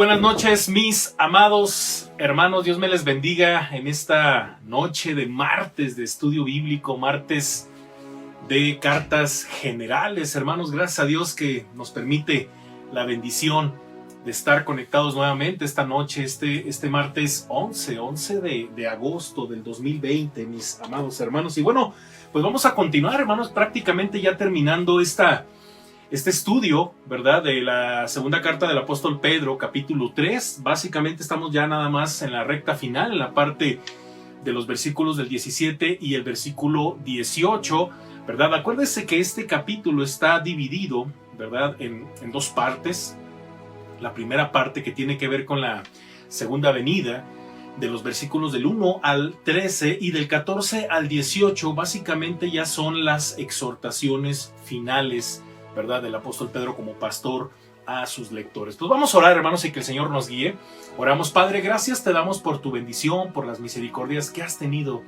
buenas noches, mis amados hermanos. Dios me les bendiga en esta noche de martes de estudio bíblico, martes de cartas generales. Hermanos, gracias a Dios que nos permite la bendición de estar conectados nuevamente esta noche, este martes 11 de agosto del 2020, mis amados hermanos. Y bueno, pues vamos a continuar, hermanos, prácticamente ya terminando este estudio, ¿verdad? De la segunda carta del apóstol Pedro, capítulo 3. Básicamente estamos ya nada más en la recta final, en la parte de los versículos del 17 y el versículo 18, ¿verdad? Acuérdense que este capítulo está dividido, ¿verdad? En dos partes. La primera parte que tiene que ver con la segunda venida, de los versículos del 1 al 13 y del 14 al 18, básicamente ya son las exhortaciones finales, ¿verdad? Del apóstol Pedro como pastor a sus lectores. Pues vamos a orar, hermanos, y que el Señor nos guíe. Oramos. Padre, gracias te damos por tu bendición, por las misericordias que has tenido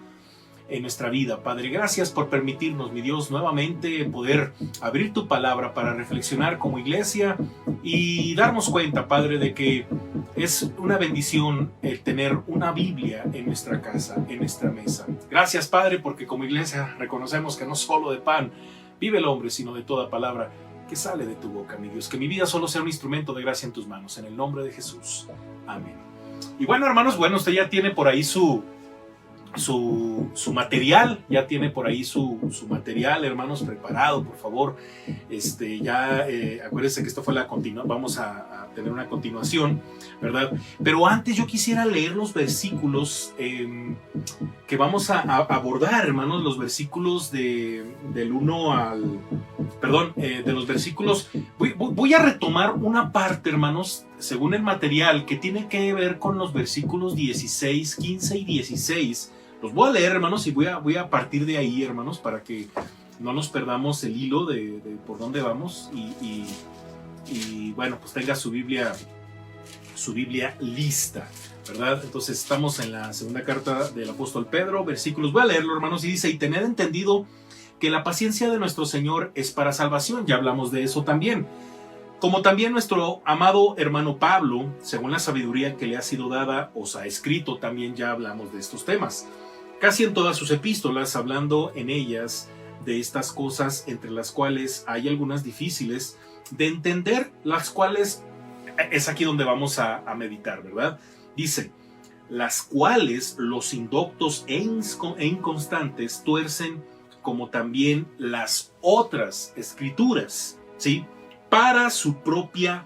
en nuestra vida. Padre, gracias por permitirnos, mi Dios, nuevamente poder abrir tu palabra para reflexionar como iglesia y darnos cuenta, Padre, de que es una bendición el tener una Biblia en nuestra casa, en nuestra mesa. Gracias, Padre, porque como iglesia reconocemos que no solo de pan vive el hombre, sino de toda palabra que sale de tu boca, mi Dios. Que mi vida solo sea un instrumento de gracia en tus manos, en el nombre de Jesús. Amén. Y bueno, hermanos, usted ya tiene por ahí su material, ya tiene por ahí su material, hermanos, preparado, por favor. Acuérdense que esto fue vamos a tener una continuación, ¿verdad? Pero antes yo quisiera leer los versículos que vamos a abordar, hermanos, los versículos de los versículos. Voy a retomar una parte, hermanos, según el material, que tiene que ver con los versículos 16, 15 y 16. Los voy a leer, hermanos, y voy a partir de ahí, hermanos, para que no nos perdamos el hilo de por dónde vamos y bueno, pues tenga su Biblia lista, ¿verdad? Entonces estamos en la segunda carta del apóstol Pedro, versículos, voy a leerlo, hermanos, y dice: y tened entendido que la paciencia de nuestro Señor es para salvación. Ya hablamos de eso también. Como también nuestro amado hermano Pablo, según la sabiduría que le ha sido dada, os ha escrito. También ya hablamos de estos temas. Casi en todas sus epístolas, hablando en ellas de estas cosas, entre las cuales hay algunas difíciles de entender, las cuales es aquí donde vamos a meditar, ¿verdad? Dice: las cuales los indoctos e inconstantes tuercen, como también las otras escrituras, ¿sí?, para su propia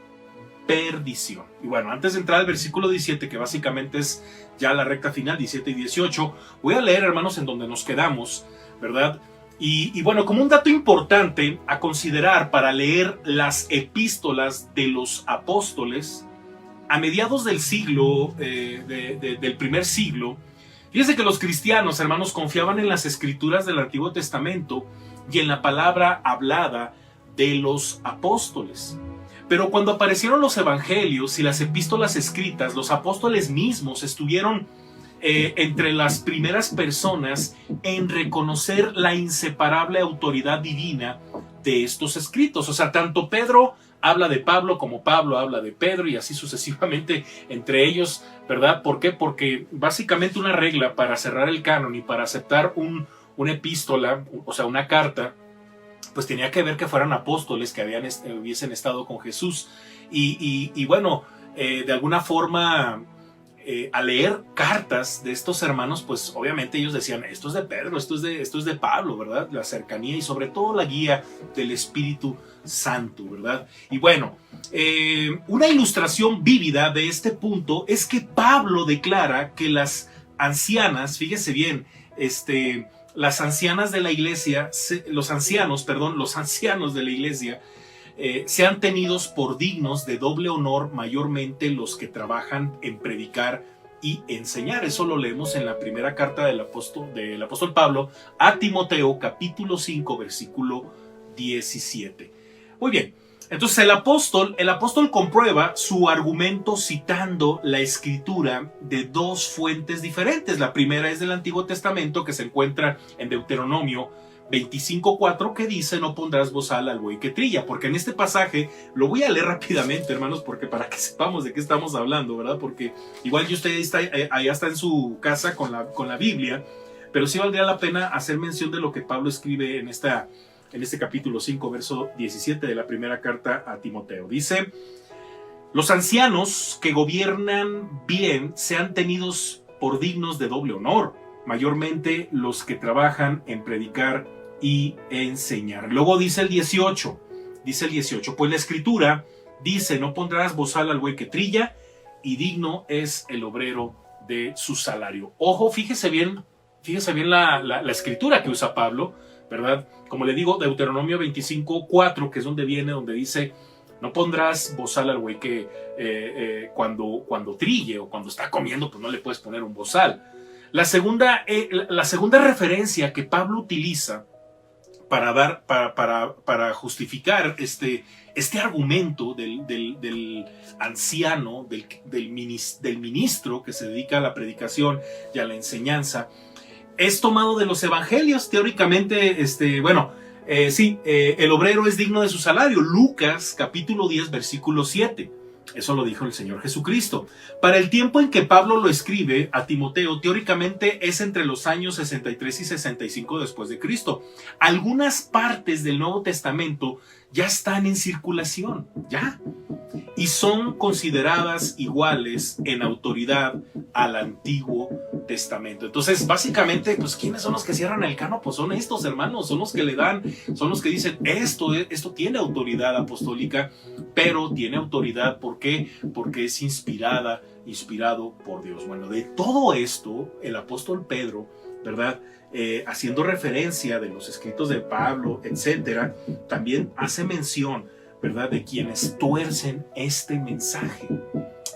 perdición. Y bueno, antes de entrar al versículo 17, que básicamente es ya la recta final, 17 y 18, voy a leer, hermanos, en donde nos quedamos, ¿verdad? Y bueno, como un dato importante a considerar para leer las epístolas de los apóstoles, a mediados del siglo, del primer siglo, fíjense que los cristianos, hermanos, confiaban en las escrituras del Antiguo Testamento y en la palabra hablada de los apóstoles. Pero cuando aparecieron los evangelios y las epístolas escritas, los apóstoles mismos estuvieron entre las primeras personas en reconocer la inseparable autoridad divina de estos escritos. O sea, tanto Pedro habla de Pablo como Pablo habla de Pedro y así sucesivamente entre ellos, ¿verdad? ¿Por qué? Porque básicamente una regla para cerrar el canon y para aceptar una epístola, o sea, una carta, pues tenía que ver que fueran apóstoles que hubiesen estado con Jesús. Y bueno, de alguna forma, al leer cartas de estos hermanos, pues obviamente ellos decían: esto es de Pedro, esto es de Pablo, ¿verdad? La cercanía y sobre todo la guía del Espíritu Santo, ¿verdad? Y bueno, una ilustración vívida de este punto es que Pablo declara que las ancianas, fíjese bien, las ancianas de la iglesia, los ancianos de la iglesia, sean tenidos por dignos de doble honor, mayormente los que trabajan en predicar y enseñar. Eso lo leemos en la primera carta del apóstol Pablo a Timoteo, capítulo 5, versículo 17. Muy bien. Entonces el apóstol comprueba su argumento citando la escritura de dos fuentes diferentes. La primera es del Antiguo Testamento, que se encuentra en Deuteronomio 25:4 que dice: no pondrás bozal al buey que trilla. Porque en este pasaje, lo voy a leer rápidamente, hermanos, porque para que sepamos de qué estamos hablando, ¿verdad? Porque igual ya usted está, allá está en su casa con la Biblia, pero sí valdría la pena hacer mención de lo que Pablo escribe en este capítulo 5, verso 17 de la primera carta a Timoteo. Dice: los ancianos que gobiernan bien sean tenidos por dignos de doble honor, mayormente los que trabajan en predicar y enseñar. Luego dice el 18, pues la escritura dice: no pondrás bozal al buey que trilla, y digno es el obrero de su salario. Ojo, fíjese bien la escritura que usa Pablo, ¿verdad? Como le digo, Deuteronomio 25:4, que es donde dice: no pondrás bozal al buey que cuando trille o cuando está comiendo, pues no le puedes poner un bozal. La segunda referencia que Pablo utiliza para justificar este argumento del anciano, del ministro que se dedica a la predicación y a la enseñanza, es tomado de los evangelios. Teóricamente, el obrero es digno de su salario. Lucas capítulo 10 versículo 7. Eso lo dijo el Señor Jesucristo. Para el tiempo en que Pablo lo escribe a Timoteo, teóricamente es entre los años 63 y 65 después de Cristo. Algunas partes del Nuevo Testamento ya están en circulación, y son consideradas iguales en autoridad al Antiguo Testamento. Entonces, básicamente, pues, ¿quiénes son los que cierran el canon? Pues son estos hermanos, son los que le dan, son los que dicen: esto tiene autoridad apostólica, pero tiene autoridad, ¿por qué? Porque es inspirado por Dios. Bueno, de todo esto, el apóstol Pedro, ¿verdad?, haciendo referencia de los escritos de Pablo, etcétera, también hace mención, ¿verdad?, de quienes tuercen este mensaje,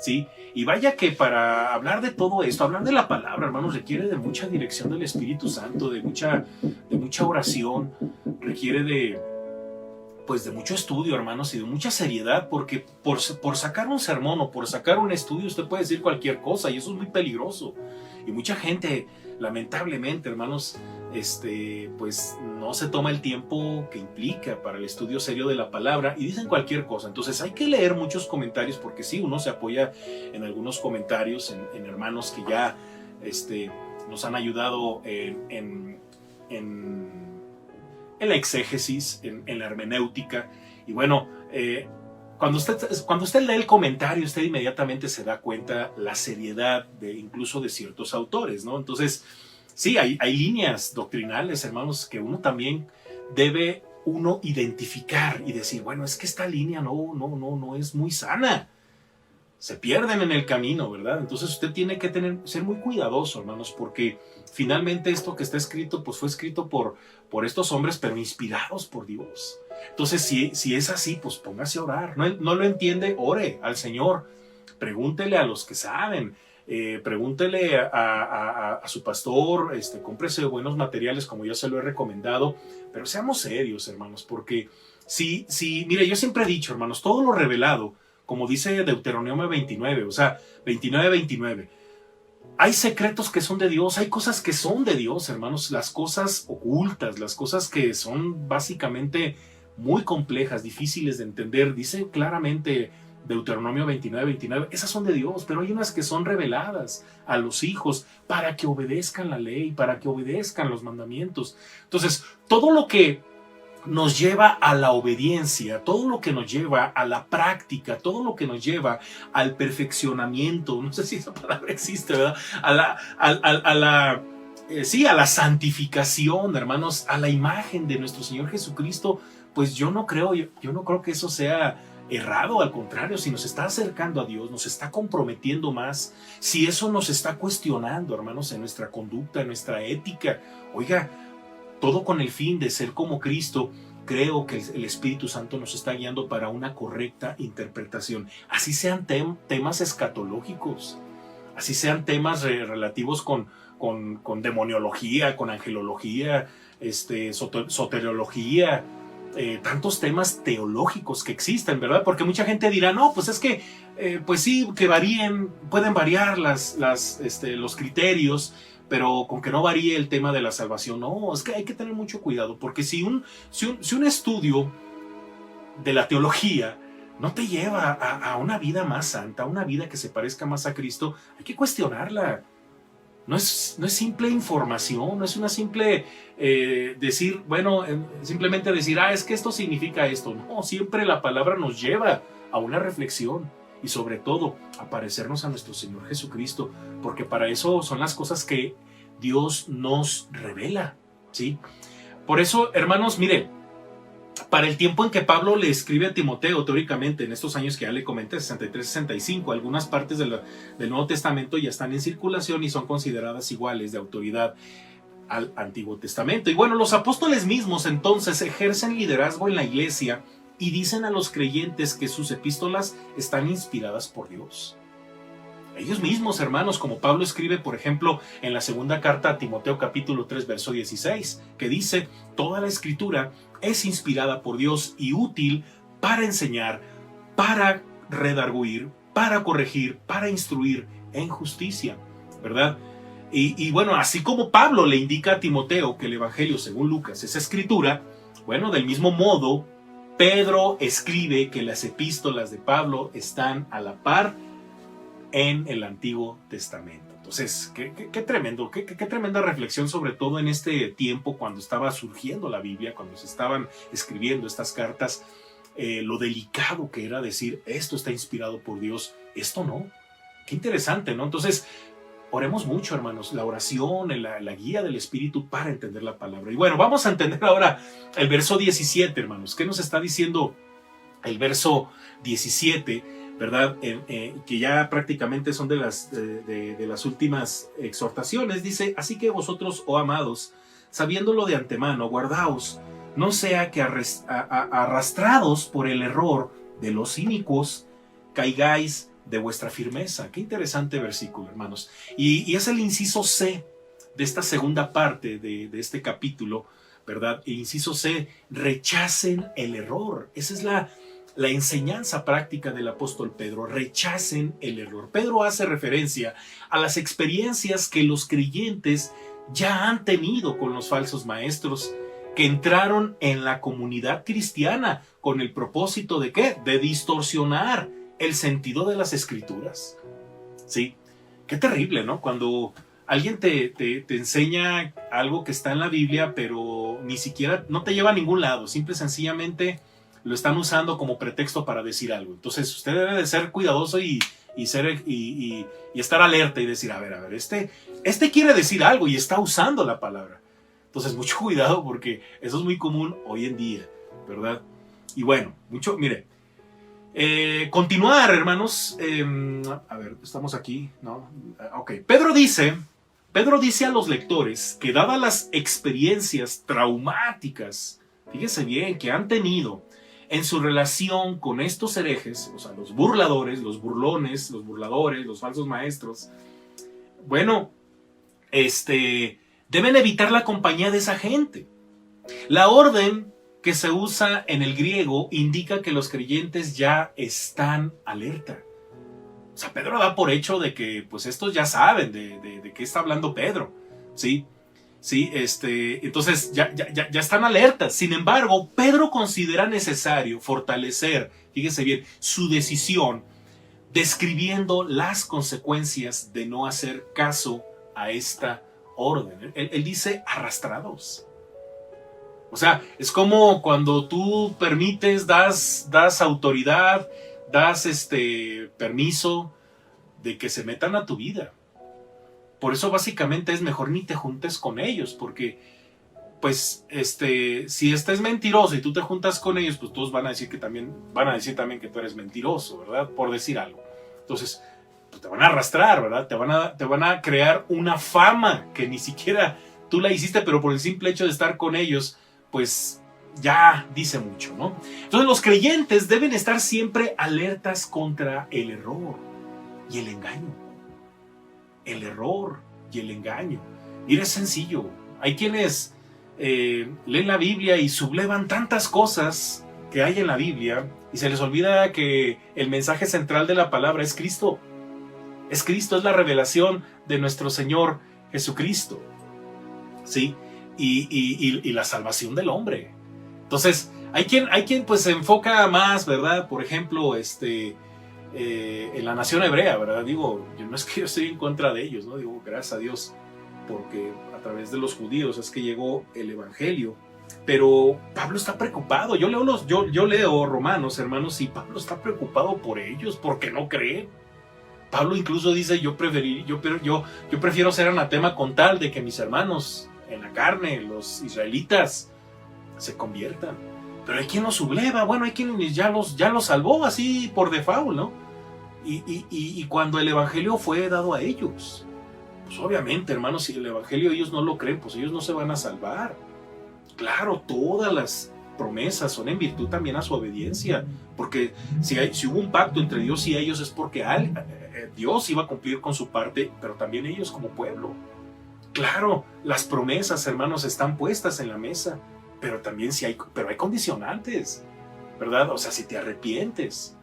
¿sí? Y vaya que para hablar de todo esto, hablar de la palabra, hermanos, requiere de mucha dirección del Espíritu Santo, de mucha oración, requiere de mucho estudio, hermanos, y de mucha seriedad, porque por sacar un sermón o por sacar un estudio usted puede decir cualquier cosa, y eso es muy peligroso. Y mucha gente, lamentablemente, hermanos, pues no se toma el tiempo que implica para el estudio serio de la palabra y dicen cualquier cosa. Entonces hay que leer muchos comentarios, porque sí, uno se apoya en algunos comentarios, en hermanos que ya nos han ayudado en la exégesis, en la hermenéutica. Y bueno, cuando usted lee el comentario, usted inmediatamente se da cuenta la seriedad incluso de ciertos autores, ¿no? Entonces, sí, hay líneas doctrinales, hermanos, que uno también debe identificar y decir: bueno, es que esta línea no es muy sana. Se pierden en el camino, ¿verdad? Entonces usted tiene que ser muy cuidadoso, hermanos, porque finalmente esto que está escrito, pues fue escrito por estos hombres, pero inspirados por Dios. Entonces, si es así, pues póngase a orar. No lo entiende, ore al Señor. Pregúntele a los que saben. Pregúntele a su pastor. Cómprese buenos materiales, como yo se lo he recomendado. Pero seamos serios, hermanos, porque mire, yo siempre he dicho, hermanos, todo lo revelado, como dice Deuteronomio 29, o sea, 29. Hay secretos que son de Dios, hay cosas que son de Dios, hermanos, las cosas ocultas, las cosas que son básicamente muy complejas, difíciles de entender. Dice claramente Deuteronomio 29, esas son de Dios, pero hay unas que son reveladas a los hijos para que obedezcan la ley, para que obedezcan los mandamientos. Entonces, todo lo que nos lleva a la obediencia, todo lo que nos lleva a la práctica, todo lo que nos lleva al perfeccionamiento, no sé si esa palabra existe, ¿verdad?, a la santificación, hermanos, a la imagen de nuestro Señor Jesucristo, pues yo no creo que eso sea errado. Al contrario, si nos está acercando a Dios, nos está comprometiendo más, si eso nos está cuestionando, hermanos, en nuestra conducta, en nuestra ética, oiga, todo con el fin de ser como Cristo, creo que el Espíritu Santo nos está guiando para una correcta interpretación. Así sean temas escatológicos, así sean temas relativos con demoniología, con angelología, soteriología, tantos temas teológicos que existen, ¿verdad? Porque mucha gente dirá: no, pues es que, pues sí, que pueden variar los criterios, pero con que no varíe el tema de la salvación. No, es que hay que tener mucho cuidado, porque si un estudio de la teología no te lleva a una vida más santa, a una vida que se parezca más a Cristo, hay que cuestionarla. No es simple información, no es una simple decir, bueno, simplemente decir, es que esto significa esto. No, siempre la palabra nos lleva a una reflexión y sobre todo a parecernos a nuestro Señor Jesucristo, porque para eso son las cosas que Dios nos revela, ¿sí? Por eso, hermanos, miren, para el tiempo en que Pablo le escribe a Timoteo, teóricamente, en estos años que ya le comenté, 63-65, algunas partes del Nuevo Testamento ya están en circulación y son consideradas iguales de autoridad al Antiguo Testamento. Y bueno, los apóstoles mismos entonces ejercen liderazgo en la iglesia y dicen a los creyentes que sus epístolas están inspiradas por Dios. Ellos mismos, hermanos, como Pablo escribe, por ejemplo, en la segunda carta a Timoteo capítulo 3, verso 16, que dice, toda la escritura es inspirada por Dios y útil para enseñar, para redarguir, para corregir, para instruir en justicia, ¿verdad? Y bueno, así como Pablo le indica a Timoteo que el Evangelio según Lucas es escritura, bueno, del mismo modo, Pedro escribe que las epístolas de Pablo están a la par en el Antiguo Testamento. Entonces, qué tremendo, qué tremenda reflexión, sobre todo en este tiempo cuando estaba surgiendo la Biblia, cuando se estaban escribiendo estas cartas, lo delicado que era decir, esto está inspirado por Dios, esto no. Qué interesante, ¿no? Entonces, oremos mucho, hermanos, la oración, la guía del Espíritu para entender la palabra. Y bueno, vamos a entender ahora el verso 17, hermanos. ¿Qué nos está diciendo el verso 17? ¿Verdad? Que ya prácticamente son de las últimas exhortaciones. Dice, así que vosotros, oh amados, sabiéndolo de antemano, guardaos, no sea que arrastrados por el error de los inicuos, caigáis de vuestra firmeza. Qué interesante versículo, hermanos. Y es el inciso C de esta segunda parte de este capítulo, ¿verdad? El inciso C, rechacen el error. Esa es la enseñanza práctica del apóstol Pedro, rechacen el error. Pedro hace referencia a las experiencias que los creyentes ya han tenido con los falsos maestros que entraron en la comunidad cristiana con el propósito de ¿qué? De distorsionar el sentido de las escrituras. Sí, qué terrible, ¿no? Cuando alguien te enseña algo que está en la Biblia, pero ni siquiera, no te lleva a ningún lado, simple y sencillamente lo están usando como pretexto para decir algo. Entonces usted debe de ser cuidadoso y estar alerta y decir, a ver, este quiere decir algo y está usando la palabra. Entonces mucho cuidado porque eso es muy común hoy en día, ¿verdad? Y bueno, mire, continuar, hermanos. A ver, estamos aquí, ¿no? Ok, Pedro dice a los lectores que dadas las experiencias traumáticas, fíjese bien, que han tenido en su relación con estos herejes, o sea, los burladores, los burlones, los burladores, los falsos maestros, bueno, deben evitar la compañía de esa gente. La orden que se usa en el griego indica que los creyentes ya están alerta. O sea, Pedro da por hecho de que pues estos ya saben de qué está hablando Pedro, ¿sí? Sí, entonces ya están alertas. Sin embargo, Pedro considera necesario fortalecer, fíjese bien, su decisión, describiendo las consecuencias de no hacer caso a esta orden. Él dice arrastrados. O sea, es como cuando tú permites, das autoridad, das permiso de que se metan a tu vida. Por eso básicamente es mejor ni te juntes con ellos, porque pues si es mentiroso y tú te juntas con ellos, pues todos van a decir también que tú eres mentiroso, ¿verdad? Por decir algo. Entonces, pues te van a arrastrar, ¿verdad? Te van a crear una fama que ni siquiera tú la hiciste, pero por el simple hecho de estar con ellos, pues ya dice mucho, ¿no? Entonces los creyentes deben estar siempre alertas contra el error y el engaño. El error y el engaño. Mira, es sencillo. Hay quienes leen la Biblia y sublevan tantas cosas que hay en la Biblia y se les olvida que el mensaje central de la palabra es Cristo. Es Cristo, es la revelación de nuestro Señor Jesucristo, ¿sí? Y la salvación del hombre. Entonces, hay quien pues se enfoca más, ¿verdad? Por ejemplo, en la nación hebrea, ¿verdad? Digo, yo no es que yo estoy en contra de ellos, ¿no? Digo, gracias a Dios, porque a través de los judíos es que llegó el evangelio. Pero Pablo está preocupado. Yo leo Romanos, hermanos, y Pablo está preocupado por ellos, porque no creen. Pablo incluso dice, yo prefiero ser anatema con tal de que mis hermanos en la carne, los israelitas, se conviertan. Pero hay quien los subleva, bueno, hay quien ya los salvó así por default, ¿no? Y cuando el evangelio fue dado a ellos, pues obviamente, hermanos, si el evangelio ellos no lo creen, pues ellos no se van a salvar. Claro, todas las promesas son en virtud también a su obediencia, porque si hubo un pacto entre Dios y ellos es porque Dios iba a cumplir con su parte, pero también ellos como pueblo. Claro, las promesas, hermanos, están puestas en la mesa, pero también pero hay condicionantes, ¿verdad? O sea, si te arrepientes,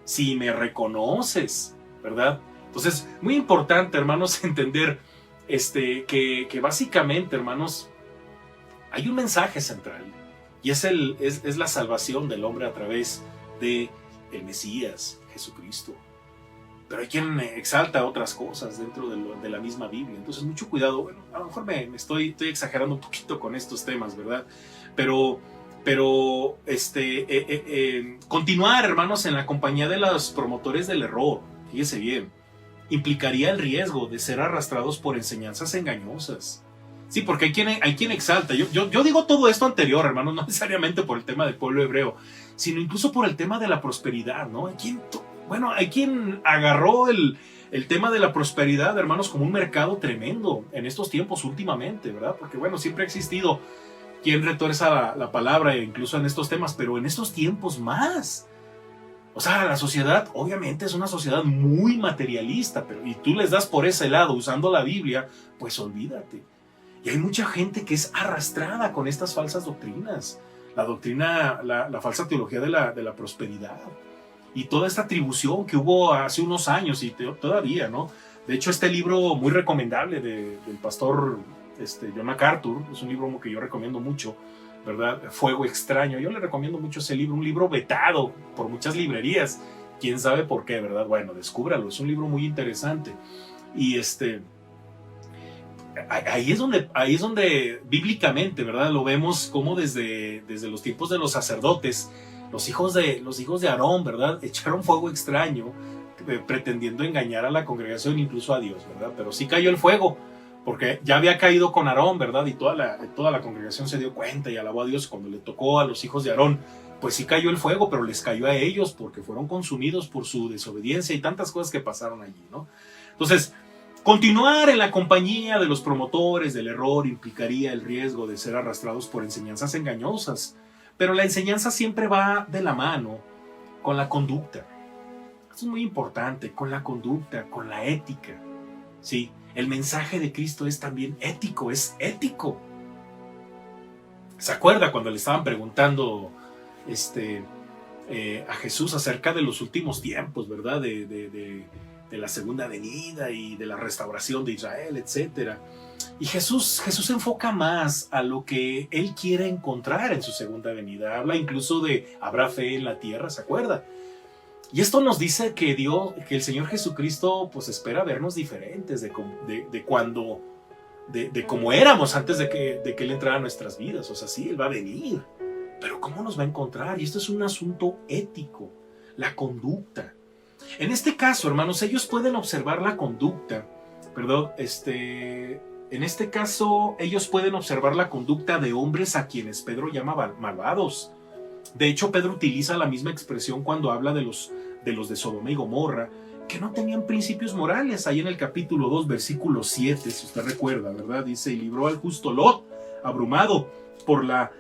si me reconoces, ¿verdad? Entonces, muy importante, hermanos, entender que básicamente, hermanos, hay un mensaje central, y es la salvación del hombre a través de el Mesías, Jesucristo. Pero hay quien exalta otras cosas dentro de la misma Biblia. Entonces, mucho cuidado. Bueno, a lo mejor me estoy exagerando un poquito con estos temas, ¿verdad? Pero continuar, hermanos, en la compañía de los promotores del error, fíjese bien, implicaría el riesgo de ser arrastrados por enseñanzas engañosas. Sí, porque hay quien exalta. Yo digo todo esto anterior, hermanos, no necesariamente por el tema del pueblo hebreo, sino incluso por el tema de la prosperidad, ¿no? Hay quien agarró el tema de la prosperidad, hermanos, como un mercado tremendo en estos tiempos últimamente, ¿verdad? Porque, bueno, siempre ha existido quien retuerza la palabra, incluso en estos temas, pero en estos tiempos más. O sea, la sociedad, obviamente, es una sociedad muy materialista, y tú les das por ese lado usando la Biblia, pues olvídate. Y hay mucha gente que es arrastrada con estas falsas doctrinas. La falsa teología de la prosperidad. Y toda esta atribución que hubo hace unos años y todavía, ¿no? De hecho, este libro muy recomendable del pastor John MacArthur, es un libro que yo recomiendo mucho, ¿verdad? Fuego Extraño. Yo le recomiendo mucho ese libro, un libro vetado por muchas librerías. ¿Quién sabe por qué, verdad? Bueno, descúbralo, es un libro muy interesante. Y ahí es donde bíblicamente, ¿verdad? Lo vemos como desde los tiempos de los sacerdotes, los hijos de Aarón, ¿verdad? Echaron fuego extraño, pretendiendo engañar a la congregación, incluso a Dios, ¿verdad? Pero sí cayó el fuego, porque ya había caído con Aarón, ¿verdad? Y toda la congregación se dio cuenta y alabó a Dios. Cuando le tocó a los hijos de Aarón, pues sí cayó el fuego, pero les cayó a ellos porque fueron consumidos por su desobediencia y tantas cosas que pasaron allí, ¿no? Entonces, continuar en la compañía de los promotores del error implicaría el riesgo de ser arrastrados por enseñanzas engañosas, pero la enseñanza siempre va de la mano con la conducta. Esto es muy importante, con la conducta, con la ética. Sí, el mensaje de Cristo es también ético, es ético. ¿Se acuerda cuando le estaban preguntando a Jesús acerca de los últimos tiempos, ¿verdad? De la segunda venida y de la restauración de Israel, etcétera? Y Jesús enfoca más a lo que Él quiere encontrar en su segunda venida. Habla incluso de habrá fe en la tierra, ¿se acuerda? Y esto nos dice que el Señor Jesucristo pues espera vernos diferentes de cómo éramos antes de que Él entrara a nuestras vidas. O sea, sí, Él va a venir, pero ¿cómo nos va a encontrar? Y esto es un asunto ético, la conducta. En este caso, hermanos, ellos pueden observar la conducta, perdón, en este caso, ellos pueden observar la conducta de hombres a quienes Pedro llama malvados. De hecho, Pedro utiliza la misma expresión cuando habla de los de Sodoma y Gomorra, que no tenían principios morales. Ahí en el capítulo 2, versículo 7, si usted recuerda, ¿verdad? Dice, y libró al justo Lot, abrumado por la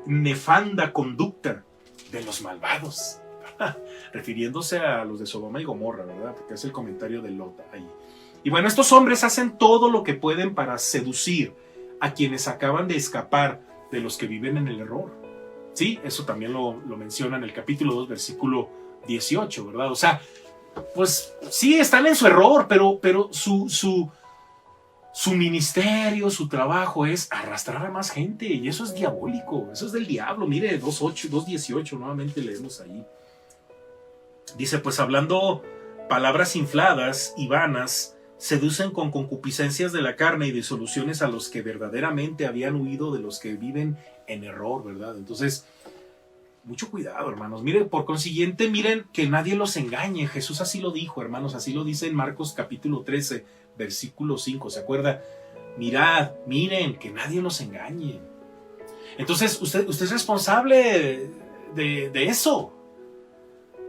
nefanda conducta de los malvados. Refiriéndose a los de Sodoma y Gomorra, ¿verdad? Porque es el comentario de Lot ahí. Y bueno, estos hombres hacen todo lo que pueden para seducir a quienes acaban de escapar de los que viven en el error. Sí, eso también lo menciona en el capítulo 2, versículo 18, ¿verdad? O sea, pues sí, están en su error, pero su su ministerio, su trabajo es arrastrar a más gente, y eso es diabólico, eso es del diablo. Mire, 2:8, 2:18, nuevamente leemos ahí. Dice, pues hablando palabras infladas y vanas, seducen con concupiscencias de la carne y disoluciones a los que verdaderamente habían huido de los que viven en error, ¿verdad? Entonces, mucho cuidado, hermanos. Miren, por consiguiente, miren que nadie los engañe. Jesús así lo dijo, hermanos, así lo dice en Marcos capítulo 13, versículo 5, ¿se acuerda? Mirad, miren, que nadie los engañe. Entonces, usted es responsable de eso.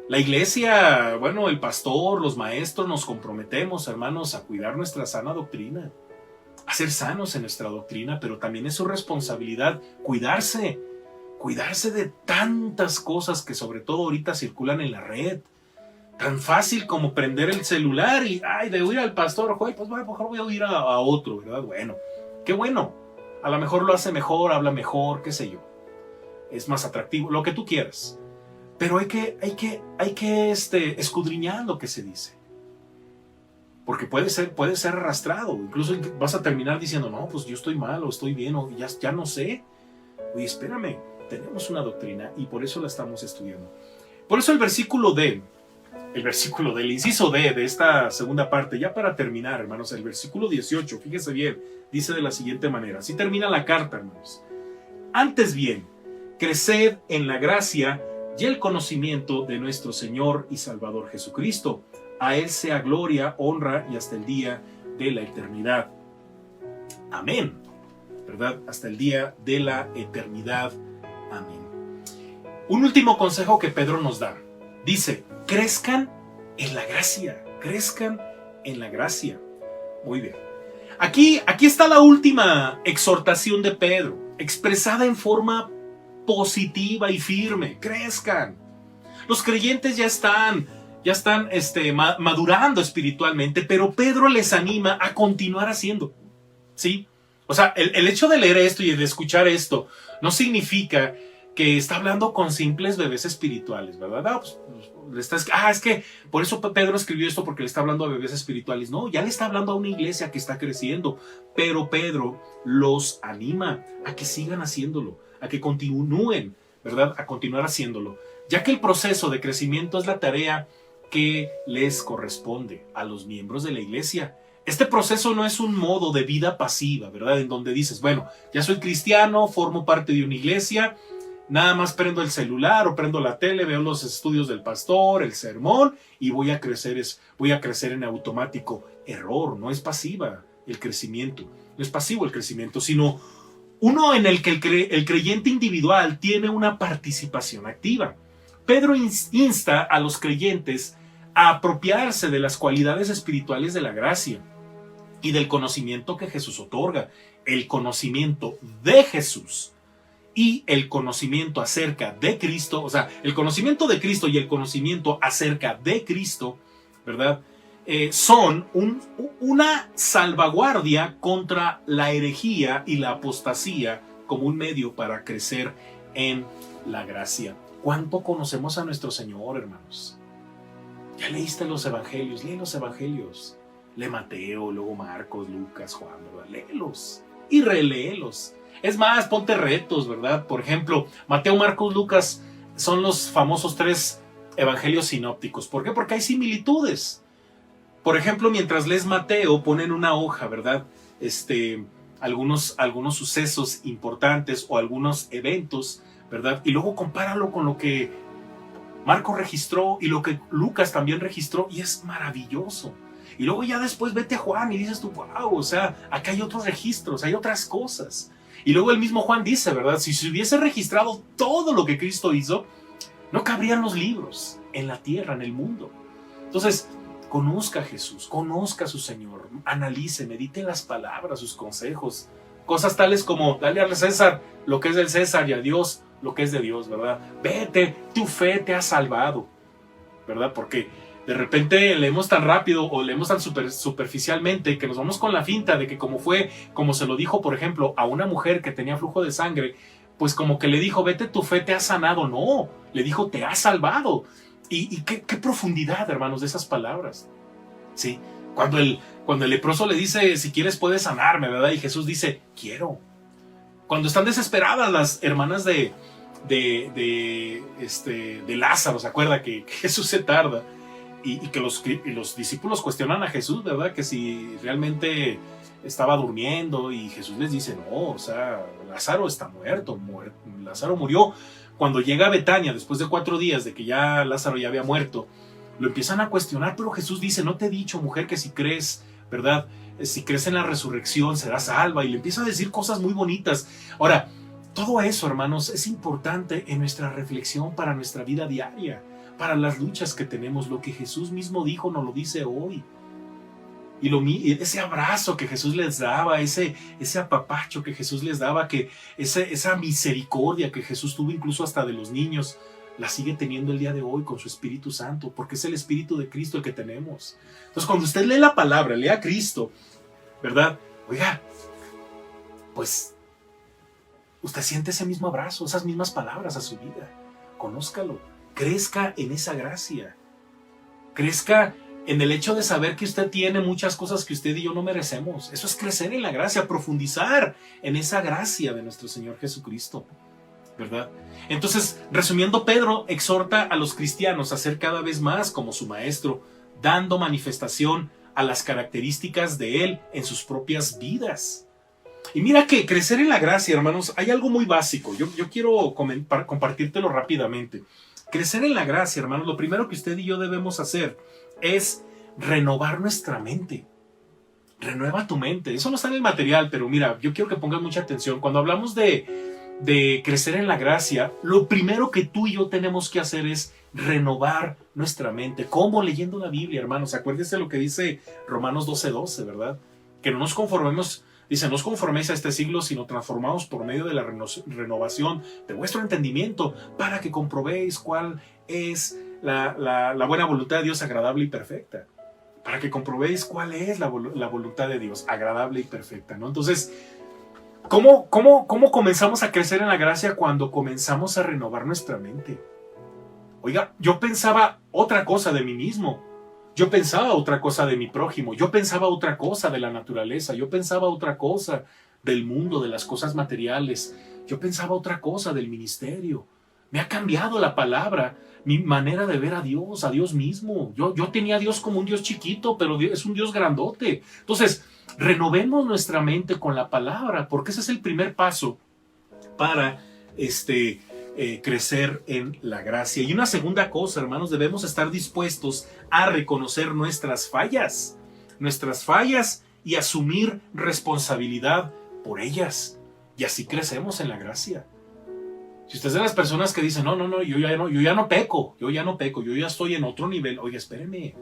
La iglesia, bueno, el pastor, los maestros, nos comprometemos, hermanos, a cuidar nuestra sana doctrina, a ser sanos en nuestra doctrina, pero también es su responsabilidad cuidarse de tantas cosas que sobre todo ahorita circulan en la red. Tan fácil como prender el celular y, de oír al pastor, pues bueno, mejor voy a oír a otro, ¿verdad? Bueno, qué bueno. A lo mejor lo hace mejor, habla mejor, qué sé yo. Es más atractivo, lo que tú quieras. Pero hay que escudriñar lo que se dice. Porque puede ser arrastrado. Incluso vas a terminar diciendo, no, pues yo estoy mal o estoy bien o ya no sé. Oye, espérame, tenemos una doctrina y por eso la estamos estudiando. Por eso el inciso D de esta segunda parte, ya para terminar, hermanos, el versículo 18, fíjese bien, dice de la siguiente manera. Así termina la carta, hermanos. Antes bien, creced en la gracia y el conocimiento de nuestro Señor y Salvador Jesucristo. A Él sea gloria, honra y hasta el día de la eternidad. Amén. ¿Verdad? Hasta el día de la eternidad. Amén. Un último consejo que Pedro nos da. Dice, crezcan en la gracia. Crezcan en la gracia. Muy bien. Aquí está la última exhortación de Pedro, expresada en forma positiva y firme. Crezcan. Los creyentes ya están madurando espiritualmente, pero Pedro les anima a continuar haciendo. ¿Sí? O sea, el hecho de leer esto y de escuchar esto no significa que está hablando con simples bebés espirituales, ¿verdad? No, es que por eso Pedro escribió esto, porque le está hablando a bebés espirituales. No, ya le está hablando a una iglesia que está creciendo, pero Pedro los anima a que sigan haciéndolo, a que continúen, ¿verdad? A continuar haciéndolo, ya que el proceso de crecimiento es la tarea que les corresponde a los miembros de la iglesia. Este proceso no es un modo de vida pasiva, ¿verdad? En donde dices, bueno, ya soy cristiano, formo parte de una iglesia, nada más prendo el celular o prendo la tele, veo los estudios del pastor, el sermón y voy a crecer en automático. Error, no es pasiva el crecimiento, no es pasivo el crecimiento, sino uno en el que el creyente individual tiene una participación activa. Pedro insta a los creyentes a apropiarse de las cualidades espirituales de la gracia y del conocimiento que Jesús otorga, el conocimiento de Jesús y el conocimiento acerca de Cristo, o sea, el conocimiento de Cristo y el conocimiento acerca de Cristo, ¿verdad? Son una salvaguardia contra la herejía y la apostasía como un medio para crecer en la gracia. ¿Cuánto conocemos a nuestro Señor, hermanos? Ya leíste los evangelios, lee los evangelios. Lee Mateo, luego Marcos, Lucas, Juan, ¿verdad? Léelos y reléelos. Es más, ponte retos, ¿verdad? Por ejemplo, Mateo, Marcos, Lucas son los famosos 3 evangelios sinópticos. ¿Por qué? Porque hay similitudes. Por ejemplo, mientras lees Mateo, ponen una hoja, ¿verdad? Algunos sucesos importantes o algunos eventos, ¿verdad? Y luego compáralo con lo que Marcos registró y lo que Lucas también registró, y es maravilloso. Y luego ya después vete a Juan y dices tú, wow, o sea, acá hay otros registros, hay otras cosas. Y luego el mismo Juan dice, ¿verdad? Si se hubiese registrado todo lo que Cristo hizo, no cabrían los libros en la tierra, en el mundo. Entonces, conozca a Jesús, conozca a su Señor, analice, medite las palabras, sus consejos. Cosas tales como, dale al César lo que es del César y a Dios lo que es de Dios, ¿verdad? Vete, tu fe te ha salvado, ¿verdad? Porque de repente leemos tan rápido o leemos tan superficialmente que nos vamos con la finta de que como se lo dijo, por ejemplo, a una mujer que tenía flujo de sangre, pues como que le dijo, vete, tu fe te ha sanado. No, le dijo, te ha salvado. Y qué profundidad, hermanos, de esas palabras. ¿Sí? Cuando Cuando el leproso le dice, si quieres puedes sanarme, ¿verdad? Y Jesús dice, quiero. Cuando están desesperadas las hermanas de Lázaro, ¿se acuerda? Que Jesús se tarda y que los discípulos cuestionan a Jesús, ¿verdad? Que si realmente estaba durmiendo, y Jesús les dice, no, o sea, Lázaro está muerto, Lázaro murió. Cuando llega a Betania, después de 4 días de que ya Lázaro ya había muerto, lo empiezan a cuestionar, pero Jesús dice, no te he dicho, mujer, que si crees, ¿verdad? Si crees en la resurrección serás salva, y le empieza a decir cosas muy bonitas. Ahora, todo eso, hermanos, es importante en nuestra reflexión para nuestra vida diaria, para las luchas que tenemos. Lo que Jesús mismo dijo nos lo dice hoy. Y ese abrazo que Jesús les daba, ese apapacho que Jesús les daba, que esa misericordia que Jesús tuvo incluso hasta de los niños, la sigue teniendo el día de hoy con su Espíritu Santo, porque es el Espíritu de Cristo el que tenemos. Entonces, cuando usted lee la palabra, lea a Cristo, ¿verdad? Oiga, pues usted siente ese mismo abrazo, esas mismas palabras a su vida. Conózcalo, crezca en esa gracia, crezca en el hecho de saber que usted tiene muchas cosas que usted y yo no merecemos. Eso es crecer en la gracia, profundizar en esa gracia de nuestro Señor Jesucristo, ¿verdad? Entonces, resumiendo, Pedro exhorta a los cristianos a ser cada vez más como su maestro, dando manifestación a las características de él en sus propias vidas. Y mira que crecer en la gracia, hermanos, hay algo muy básico. Yo quiero compartírtelo rápidamente. Crecer en la gracia, hermanos, lo primero que usted y yo debemos hacer es renovar nuestra mente. Renueva tu mente. Eso no está en el material, pero mira, yo quiero que pongas mucha atención. Cuando hablamos de crecer en la gracia, lo primero que tú y yo tenemos que hacer es renovar nuestra mente. ¿Cómo? Leyendo la Biblia, hermanos. Acuérdense lo que dice Romanos 12:12, ¿verdad? Que no nos conformemos, dice, no os conforméis a este siglo, sino transformaos por medio de la renovación de vuestro entendimiento, para que comprobéis cuál es la buena voluntad de Dios, agradable y perfecta. Para que comprobéis cuál es la voluntad de Dios, agradable y perfecta, ¿no? Entonces, ¿cómo comenzamos a crecer en la gracia? Cuando comenzamos a renovar nuestra mente. Oiga, yo pensaba otra cosa de mí mismo. Yo pensaba otra cosa de mi prójimo. Yo pensaba otra cosa de la naturaleza. Yo pensaba otra cosa del mundo, de las cosas materiales. Yo pensaba otra cosa del ministerio. Me ha cambiado la palabra, mi manera de ver a Dios mismo. Yo tenía a Dios como un Dios chiquito, pero es un Dios grandote. Entonces, renovemos nuestra mente con la palabra, porque ese es el primer paso para crecer en la gracia. Y una segunda cosa, hermanos, debemos estar dispuestos a reconocer nuestras fallas y asumir responsabilidad por ellas. Y así crecemos en la gracia. Si usted es de las personas que dicen, no, yo ya no peco, yo ya estoy en otro nivel. Oye, espéreme.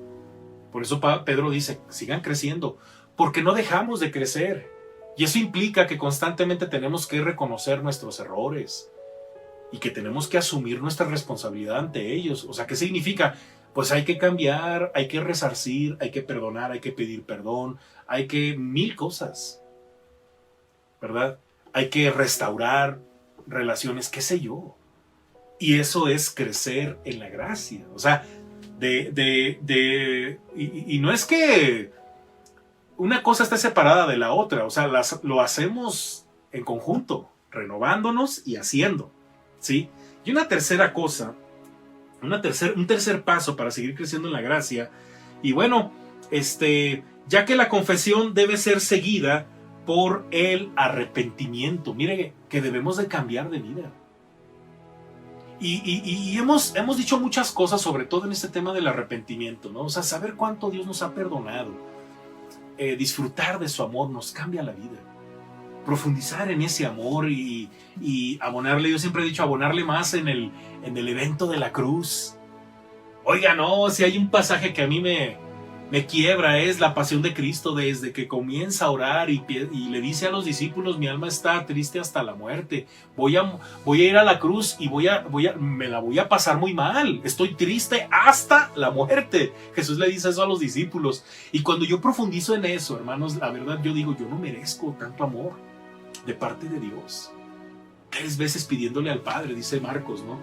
Por eso Pedro dice, sigan creciendo, porque no dejamos de crecer. Y eso implica que constantemente tenemos que reconocer nuestros errores y que tenemos que asumir nuestra responsabilidad ante ellos. O sea, ¿qué significa? Pues hay que cambiar, hay que resarcir, hay que perdonar, hay que pedir perdón, hay que 1000 cosas, ¿verdad? Hay que restaurar relaciones, qué sé yo. Y eso es crecer en la gracia. O sea, y no es que una cosa esté separada de la otra. O sea, lo hacemos en conjunto, renovándonos y haciendo, ¿sí? Y una tercera cosa, un tercer paso para seguir creciendo en la gracia. Y bueno, ya que la confesión debe ser seguida por el arrepentimiento. Mire que debemos de cambiar de vida. Y hemos dicho muchas cosas, sobre todo en este tema del arrepentimiento, ¿no? O sea, saber cuánto Dios nos ha perdonado, disfrutar de su amor nos cambia la vida. Profundizar en ese amor y abonarle, yo siempre he dicho, abonarle más en el evento de la cruz. Oiga, no, si hay un pasaje que a mí me quiebra, es la pasión de Cristo, desde que comienza a orar y le dice a los discípulos, mi alma está triste hasta la muerte, voy a ir a la cruz y me la voy a pasar muy mal, estoy triste hasta la muerte. Jesús le dice eso a los discípulos. Y cuando yo profundizo en eso, hermanos, la verdad yo digo, yo no merezco tanto amor de parte de Dios. 3 veces pidiéndole al Padre, dice Marcos, ¿no?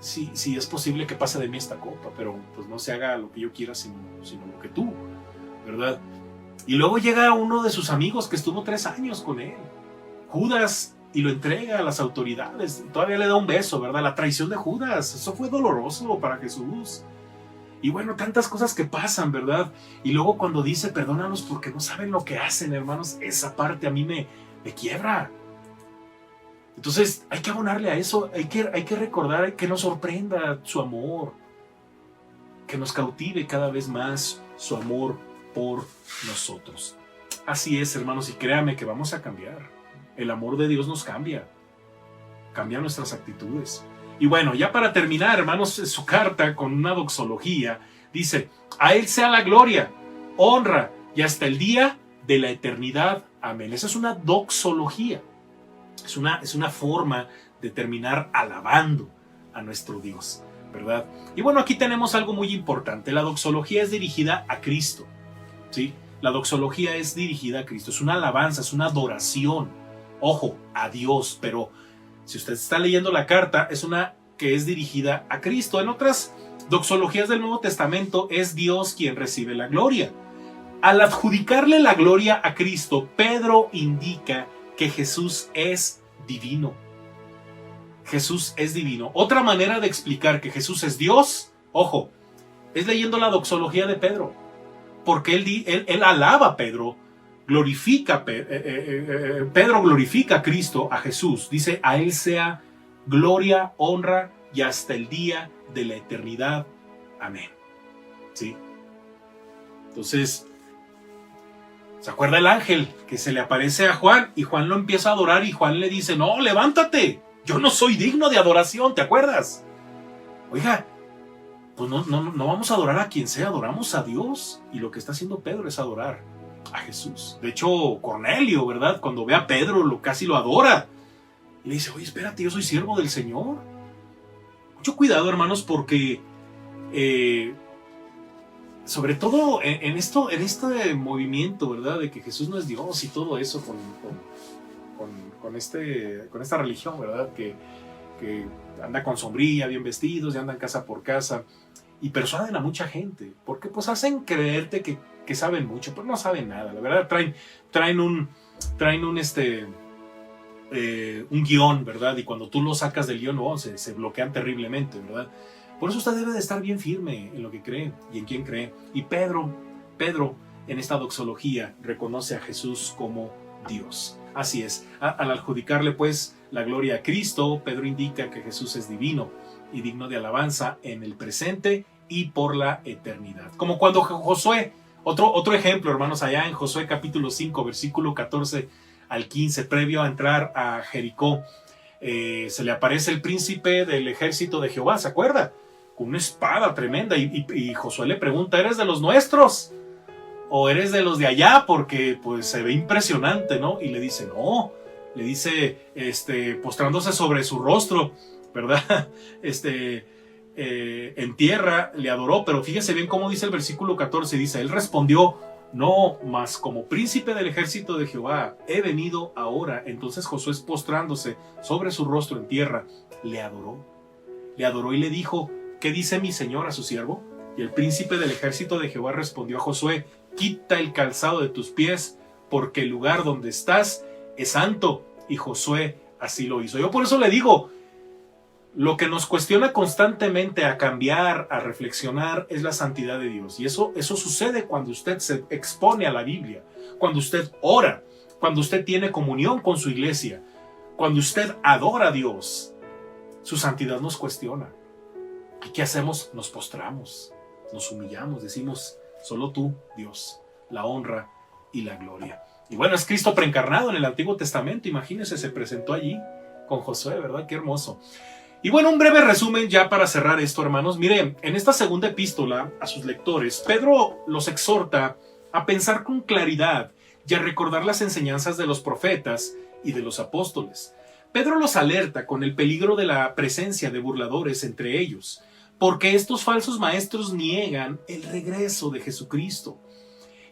si es posible que pase de mí esta copa, pero pues no se haga lo que yo quiera, sino lo que tú, ¿verdad? Y luego llega uno de sus amigos que estuvo 3 años con él, Judas, y lo entrega a las autoridades. Todavía le da un beso, ¿verdad? La traición de Judas, eso fue doloroso para Jesús. Y bueno, tantas cosas que pasan, ¿verdad? Y luego cuando dice, perdónanos porque no saben lo que hacen, hermanos, esa parte a mí me quiebra. Entonces hay que abonarle a eso, hay que recordar que nos sorprenda su amor, que nos cautive cada vez más su amor por nosotros. Así es, hermanos, y créame que vamos a cambiar. El amor de Dios nos cambia nuestras actitudes. Y bueno, ya para terminar, hermanos, su carta con una doxología, dice, a Él sea la gloria, honra y hasta el día de la eternidad. Amén. Esa es una doxología. Es una forma de terminar alabando a nuestro Dios, ¿verdad? Y bueno, aquí tenemos algo muy importante. La doxología es dirigida a Cristo, ¿sí? La doxología es dirigida a Cristo. Es una alabanza, es una adoración. Ojo, a Dios, pero si usted está leyendo la carta, es una que es dirigida a Cristo. En otras doxologías del Nuevo Testamento es Dios quien recibe la gloria. Al adjudicarle la gloria a Cristo, Pedro indica que Jesús es divino. Jesús es divino. Otra manera de explicar que Jesús es Dios, ojo, es leyendo la doxología de Pedro. Porque él alaba a Pedro, glorifica, Pedro glorifica a Cristo, a Jesús. Dice, a Él sea gloria, honra y hasta el día de la eternidad. Amén. ¿Sí? Entonces, ¿se acuerda el ángel que se le aparece a Juan? Y Juan lo empieza a adorar y Juan le dice, no, levántate, yo no soy digno de adoración, ¿te acuerdas? Oiga, pues no vamos a adorar a quien sea, adoramos a Dios. Y lo que está haciendo Pedro es adorar a Jesús. De hecho, Cornelio, ¿verdad? Cuando ve a Pedro, casi lo adora. Y le dice, oye, espérate, yo soy siervo del Señor. Mucho cuidado, hermanos, porque sobre todo en este movimiento, ¿verdad? De que Jesús no es Dios y todo eso con esta religión, ¿verdad? Que anda con sombrilla, bien vestidos, y andan casa por casa y persuaden a mucha gente, porque pues hacen creerte que saben mucho, pero no saben nada, la verdad. Traen un guión, ¿verdad? Y cuando tú lo sacas del guión, no, se bloquean terriblemente, ¿verdad? Por eso usted debe de estar bien firme en lo que cree y en quién cree. Y Pedro en esta doxología reconoce a Jesús como Dios. Así es, al adjudicarle pues la gloria a Cristo, Pedro indica que Jesús es divino y digno de alabanza en el presente y por la eternidad. Como cuando Josué, otro ejemplo, hermanos, allá en Josué capítulo 5, versículo 14 al 15, previo a entrar a Jericó, se le aparece el príncipe del ejército de Jehová, ¿se acuerda? Con una espada tremenda y Josué le pregunta, ¿eres de los nuestros? ¿O eres de los de allá? Porque pues se ve impresionante, ¿no? Y le dice, no. Le dice, postrándose sobre su rostro, ¿verdad? En tierra le adoró, pero fíjese bien cómo dice el versículo 14, dice, él respondió, no, mas como príncipe del ejército de Jehová he venido ahora. Entonces Josué, postrándose sobre su rostro en tierra, le adoró y le dijo, ¿qué dice mi señor a su siervo? Y el príncipe del ejército de Jehová respondió a Josué, quita el calzado de tus pies, porque el lugar donde estás es santo. Y Josué así lo hizo. Yo por eso le digo, lo que nos cuestiona constantemente a cambiar, a reflexionar, es la santidad de Dios. Y eso sucede cuando usted se expone a la Biblia, cuando usted ora, cuando usted tiene comunión con su iglesia, cuando usted adora a Dios. Su santidad nos cuestiona. ¿Y qué hacemos? Nos postramos, nos humillamos, decimos, solo tú, Dios, la honra y la gloria. Y bueno, es Cristo preencarnado en el Antiguo Testamento. Imagínense, se presentó allí con Josué, ¿verdad? Qué hermoso. Y bueno, un breve resumen ya para cerrar esto, hermanos. Miren, en esta segunda epístola a sus lectores, Pedro los exhorta a pensar con claridad y a recordar las enseñanzas de los profetas y de los apóstoles. Pedro los alerta con el peligro de la presencia de burladores entre ellos, porque estos falsos maestros niegan el regreso de Jesucristo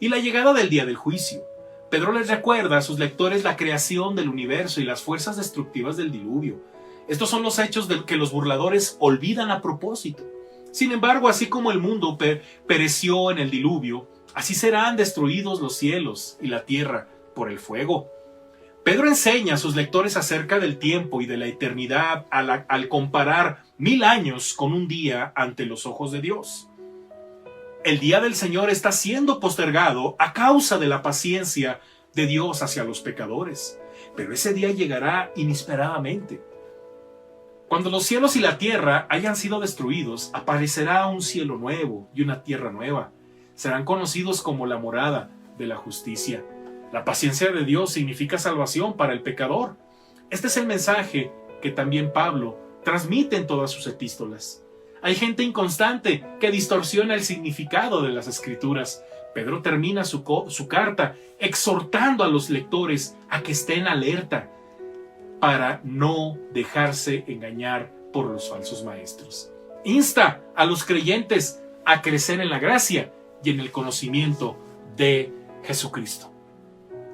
y la llegada del día del juicio. Pedro les recuerda a sus lectores la creación del universo y las fuerzas destructivas del diluvio. Estos son los hechos que los burladores olvidan a propósito. Sin embargo, así como el mundo pereció en el diluvio, así serán destruidos los cielos y la tierra por el fuego. Pedro enseña a sus lectores acerca del tiempo y de la eternidad al comparar 1000 años con un día ante los ojos de Dios. El día del Señor está siendo postergado a causa de la paciencia de Dios hacia los pecadores, pero ese día llegará inesperadamente. Cuando los cielos y la tierra hayan sido destruidos, aparecerá un cielo nuevo y una tierra nueva. Serán conocidos como la morada de la justicia. La paciencia de Dios significa salvación para el pecador. Este es el mensaje que también Pablo transmite en todas sus epístolas. Hay gente inconstante que distorsiona el significado de las Escrituras. Pedro termina su carta exhortando a los lectores a que estén alerta para no dejarse engañar por los falsos maestros. Insta a los creyentes a crecer en la gracia y en el conocimiento de Jesucristo.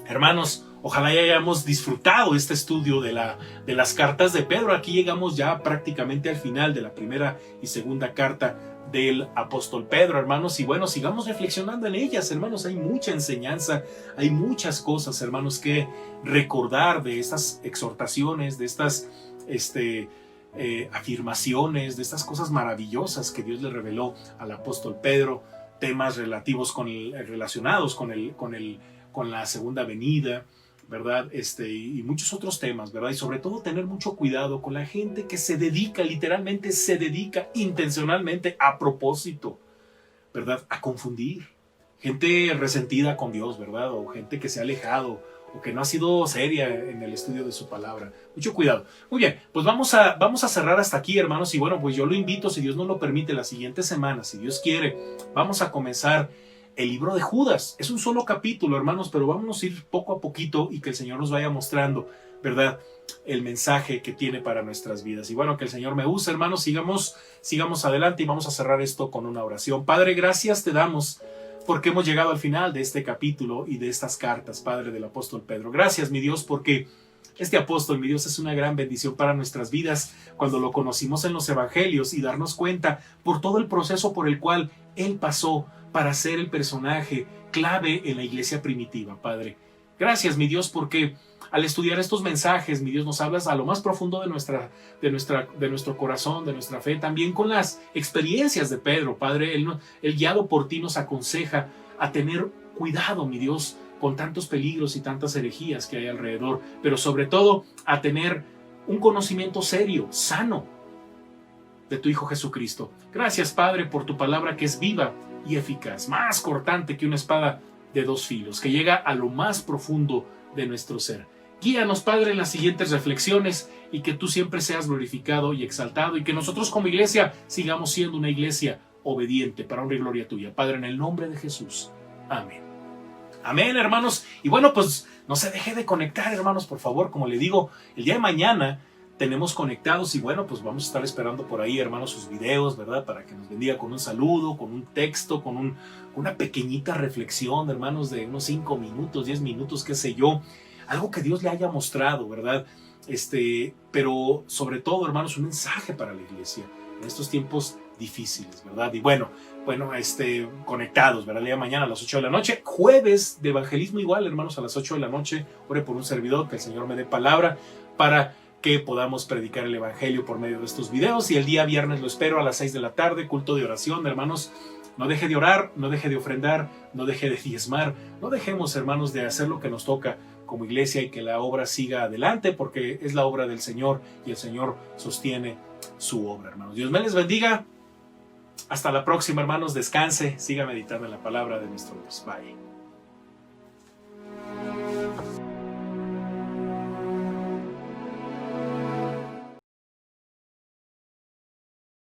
Hermanos, ojalá ya hayamos disfrutado este estudio de las cartas de Pedro. Aquí llegamos ya prácticamente al final de la primera y segunda carta del apóstol Pedro, hermanos, y bueno, sigamos reflexionando en ellas, hermanos. Hay mucha enseñanza, hay muchas cosas, hermanos, que recordar de estas exhortaciones, de estas afirmaciones, de estas cosas maravillosas que Dios le reveló al apóstol Pedro, temas relacionados con la segunda venida, ¿verdad? Y muchos otros temas, ¿verdad? Y sobre todo tener mucho cuidado con la gente que literalmente se dedica intencionalmente a propósito, ¿verdad? A confundir. Gente resentida con Dios, ¿verdad? O gente que se ha alejado o que no ha sido seria en el estudio de su palabra. Mucho cuidado. Muy bien, pues vamos a cerrar hasta aquí, hermanos. Y bueno, pues yo lo invito, si Dios nos lo permite, la siguiente semana, si Dios quiere, vamos a comenzar el libro de Judas. Es un solo capítulo, hermanos, pero vámonos a ir poco a poquito y que el Señor nos vaya mostrando, ¿verdad?, el mensaje que tiene para nuestras vidas. Y bueno, que el Señor me use, hermanos. Sigamos adelante y vamos a cerrar esto con una oración. Padre, gracias te damos porque hemos llegado al final de este capítulo y de estas cartas, Padre, del apóstol Pedro. Gracias, mi Dios, porque este apóstol, mi Dios, es una gran bendición para nuestras vidas cuando lo conocimos en los evangelios y darnos cuenta por todo el proceso por el cual él pasó para ser el personaje clave en la iglesia primitiva, Padre. Gracias, mi Dios, porque al estudiar estos mensajes, mi Dios, nos hablas a lo más profundo de nuestro corazón, de nuestra fe, también con las experiencias de Pedro, Padre. Él guiado por ti nos aconseja a tener cuidado, mi Dios, con tantos peligros y tantas herejías que hay alrededor, pero sobre todo a tener un conocimiento serio, sano, de tu Hijo Jesucristo. Gracias, Padre, por tu palabra que es viva y eficaz, más cortante que una espada de 2 filos, que llega a lo más profundo de nuestro ser. Guíanos, Padre, en las siguientes reflexiones y que tú siempre seas glorificado y exaltado y que nosotros como iglesia sigamos siendo una iglesia obediente para honra y gloria tuya. Padre, en el nombre de Jesús. Amén. Amén, hermanos. Y bueno, pues no se deje de conectar, hermanos, por favor. Como le digo, el día de mañana tenemos conectados y bueno, pues vamos a estar esperando por ahí, hermanos, sus videos, ¿verdad? Para que nos bendiga con un saludo, con un texto, con una pequeñita reflexión, hermanos, de unos 5 minutos, 10 minutos, qué sé yo. Algo que Dios le haya mostrado, ¿verdad? Pero sobre todo, hermanos, un mensaje para la iglesia en estos tiempos difíciles, ¿verdad? Y bueno, conectados, ¿verdad? El día de mañana a las 8 de la noche, jueves de evangelismo igual, hermanos, a las 8 de la noche. Ore por un servidor, que el Señor me dé palabra para que podamos predicar el evangelio por medio de estos videos. Y el día viernes lo espero a las 6 de la tarde, culto de oración, hermanos. No deje de orar, no deje de ofrendar, no deje de diezmar, no dejemos, hermanos, de hacer lo que nos toca como iglesia y que la obra siga adelante, porque es la obra del Señor y el Señor sostiene su obra, hermanos. Dios me les bendiga. Hasta la próxima, hermanos. Descanse, siga meditando en la palabra de nuestro Dios. Bye.